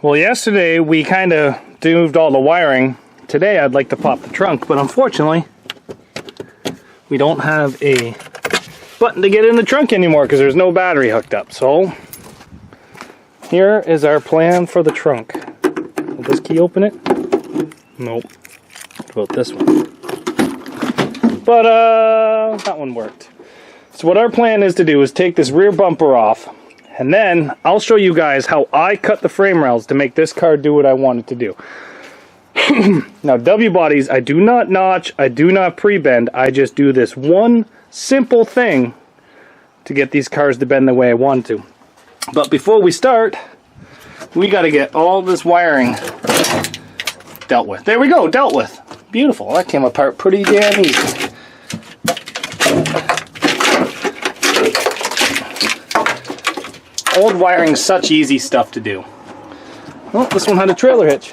Well, yesterday we kind of moved all the wiring. Today I'd like to pop the trunk, but unfortunately we don't have a button to get in the trunk anymore because there's no battery hooked up. So here is our plan for the trunk. Will this key open it? Nope. What about this one? But that one worked. So what our plan is to do is take this rear bumper off, and then I'll show you guys how I cut the frame rails to make this car do what I want it to do. Now, W-bodies, I do not notch, I do not pre-bend, I just do this one simple thing to get these cars to bend the way I want to. But before we start, we got to get all this wiring dealt with. There we go, dealt with. Beautiful, that came apart pretty damn easy. Old wiring is such easy stuff to do. Well, this one had a trailer hitch.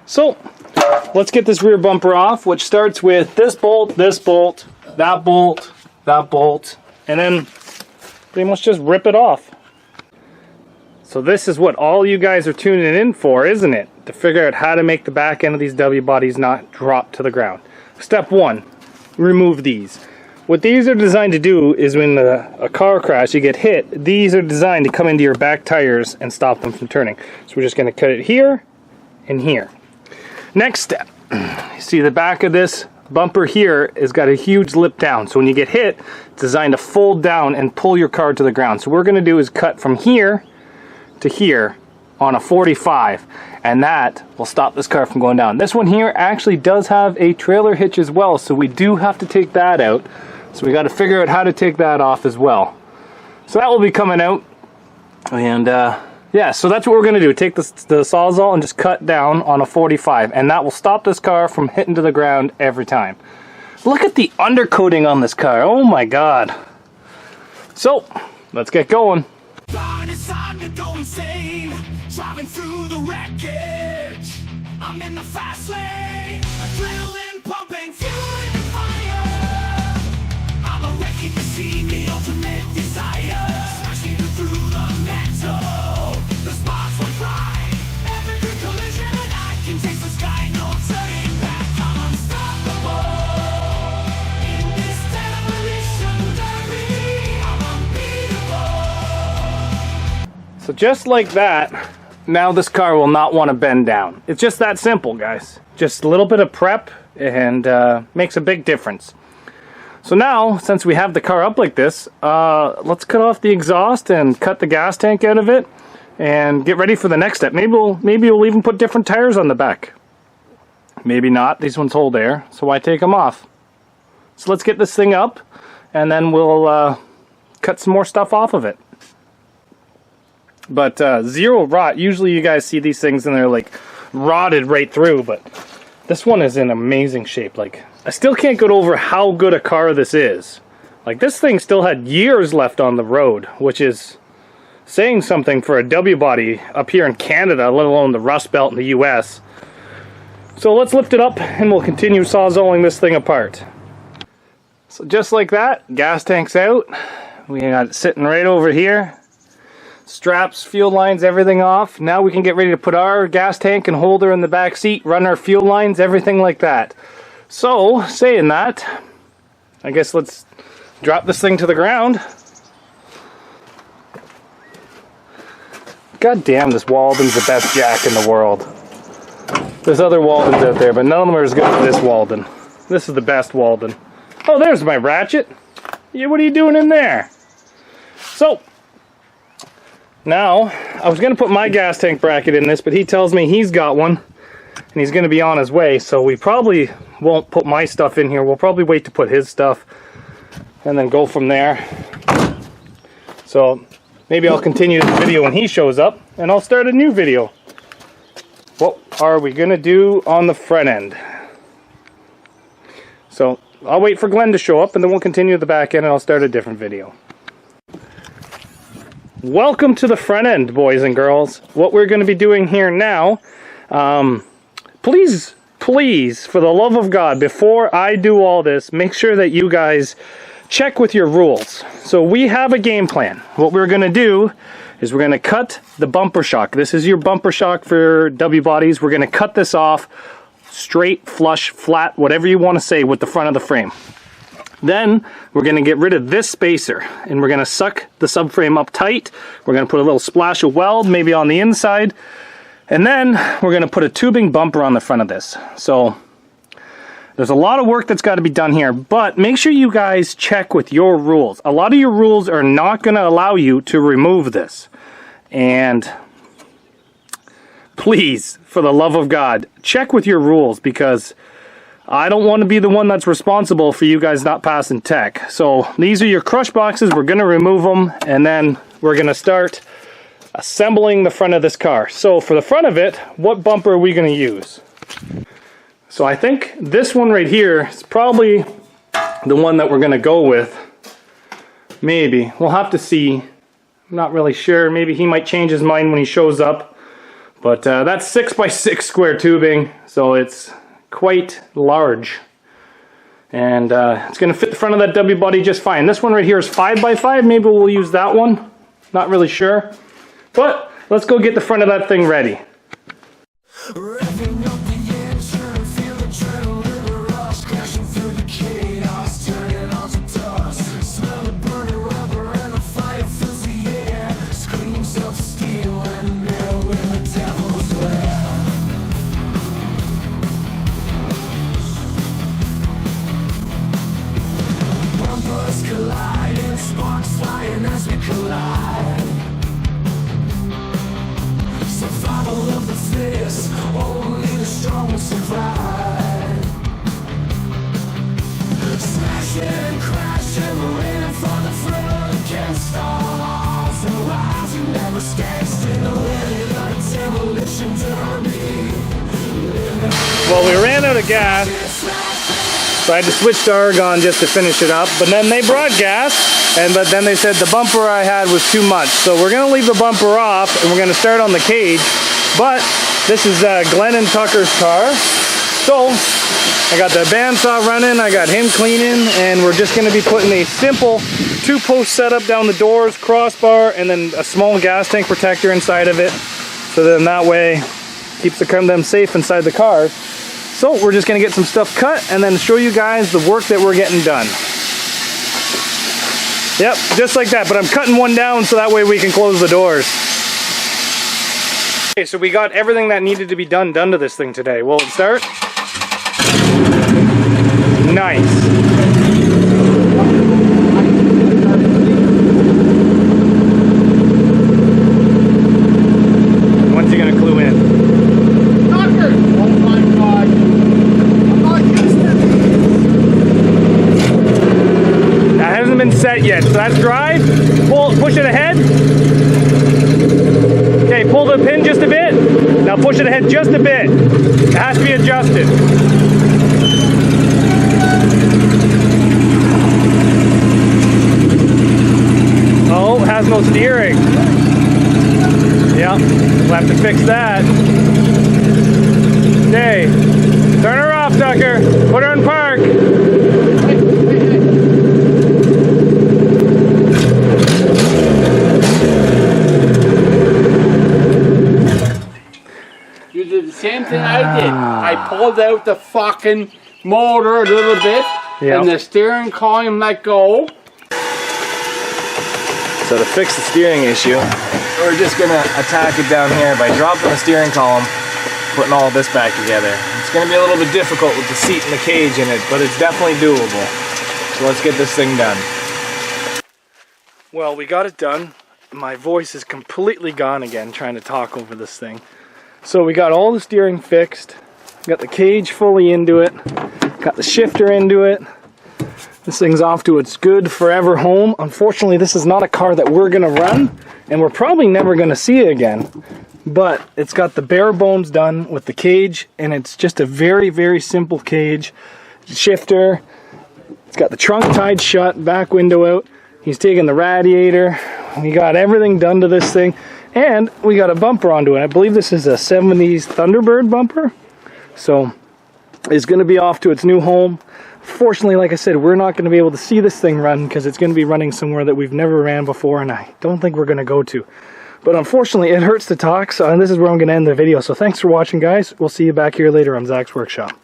So, let's get this rear bumper off, which starts with this bolt, that bolt, that bolt, and then pretty much just rip it off. So this is what all you guys are tuning in for, isn't it? To figure out how to make the back end of these W-bodies not drop to the ground. Step one, remove these. What these are designed to do is when a car crash, you get hit, these are designed to come into your back tires and stop them from turning. So we're just going to cut it here and here. Next step, you see the back of this bumper here has got a huge lip down. So when you get hit, it's designed to fold down and pull your car to the ground. So what we're going to do is cut from here to here on a 45, and that will stop this car from going down. This one here actually does have a trailer hitch as well, so we do have to take that out. So we got to figure out how to take that off as well. So that will be coming out. And yeah, so that's what we're going to do. Take the Sawzall and just cut down on a 45. And that will stop this car from hitting to the ground every time. Look at the undercoating on this car. Oh my God. So, let's get going. It's time to go insane. Driving through the wreckage. I'm in the fast lane. Adrenaline pumping, fueling the fire. I'm a wrecking machine, the ultimate desire. Smashing through the metal. The sparks will fly. Every good collision, I can taste the sky. No turning back. I'm unstoppable. In this demolition derby, I'm unbeatable. So just like that, now this car will not want to bend down. It's just that simple, guys. Just a little bit of prep and makes a big difference. So now, since we have the car up like this, let's cut off the exhaust and cut the gas tank out of it and get ready for the next step. Maybe we'll even put different tires on the back. Maybe not. These ones hold air, so why take them off? So let's get this thing up and then we'll cut some more stuff off of it. But zero rot, usually you guys see these things and they're like rotted right through, but this one is in amazing shape. Like, I still can't get over how good a car this is. Like, this thing still had years left on the road, which is saying something for a W-body up here in Canada, let alone the Rust Belt in the US. So let's lift it up and we'll continue sawzalling this thing apart. So just like that, gas tank's out. We got it sitting right over here. Straps, fuel lines, everything off. Now we can get ready to put our gas tank and holder in the back seat, run our fuel lines, everything like that. So, saying that, I guess let's drop this thing to the ground. God damn, this Walden's the best jack in the world. There's other Waldens out there, but none of them are as good as this Walden. This is the best Walden. Oh, there's my ratchet. Yeah, what are you doing in there? So, now, I was going to put my gas tank bracket in this, but he tells me he's got one, and he's going to be on his way, so we probably won't put my stuff in here. We'll probably wait to put his stuff, and then go from there. So, maybe I'll continue the video when he shows up, and I'll start a new video. What are we going to do on the front end? So, I'll wait for Glenn to show up, and then we'll continue the back end, and I'll start a different video. Welcome to the front end, boys and girls. What we're going to be doing here now, please, for the love of God, before I do all this, make sure that you guys check with your rules. So we have a game plan. What we're going to do is we're going to cut the bumper shock. This is your bumper shock for W bodies. We're going to cut this off straight, flush, flat, whatever you want to say, with the front of the frame. Then we're going to get rid of this spacer, and we're going to suck the subframe up tight. We're going to put a little splash of weld maybe on the inside, and then we're going to put a tubing bumper on the front of this. So there's a lot of work that's got to be done here, but make sure you guys check with your rules. A lot of your rules are not going to allow you to remove this, and please, for the love of God, check with your rules, because I don't want to be the one that's responsible for you guys not passing tech. So these are your crush boxes. We're going to remove them, and then we're going to start assembling the front of this car. So for the front of it, what bumper are we going to use? So I think this one right here is probably the one that we're going to go with. Maybe. We'll have to see. I'm not really sure. Maybe he might change his mind when he shows up. But that's 6x6 square tubing, so it's quite large, and it's going to fit the front of that W body just fine. This one right here is 5x5. Maybe we'll use that one, not really sure, but let's go get the front of that thing ready. Well, we ran out of gas, so I had to switch to argon just to finish it up. But then they brought gas, but then they said the bumper I had was too much. So we're going to leave the bumper off, and we're going to start on the cage. But this is Glenn and Tucker's car. So I got the bandsaw running, I got him cleaning, and we're just going to be putting a simple 2-post setup down the doors, crossbar, and then a small gas tank protector inside of it. So then that way keeps them safe inside the car. So we're just going to get some stuff cut and then show you guys the work that we're getting done. Yep, just like that, but I'm cutting one down so that way we can close the doors. Okay, so we got everything that needed to be done to this thing today. Will it start? Nice. When's he going to clue in? Been set yet, so that's drive. Push it ahead. Okay, pull the pin just a bit. Now push it ahead just a bit. It has to be adjusted. Oh, it has no steering. Yeah, we'll have to fix that. Okay, turn her off, Tucker. Put her in park. You did the same thing I did. I pulled out the fucking motor a little bit, and the steering column let go. So to fix the steering issue, we're just going to attack it down here by dropping the steering column, putting all this back together. It's going to be a little bit difficult with the seat and the cage in it, but it's definitely doable. So let's get this thing done. Well, we got it done. My voice is completely gone again trying to talk over this thing. So we got all the steering fixed, got the cage fully into it, got the shifter into it. This thing's off to its good forever home. Unfortunately, this is not a car that we're gonna run, and we're probably never gonna see it again. But it's got the bare bones done with the cage, and it's just a very, very simple cage. Shifter, it's got the trunk tied shut, back window out. He's taking the radiator. We got everything done to this thing, and we got a bumper onto it. I believe this is a 70s Thunderbird bumper. So it's gonna be off to its new home. Fortunately, like I said, we're not going to be able to see this thing run because it's going to be running somewhere that we've never ran before, and I don't think we're going to go to. But unfortunately, it hurts to talk, so and this is where I'm going to end the video. So thanks for watching, guys. We'll see you back here later on Zach's Workshop.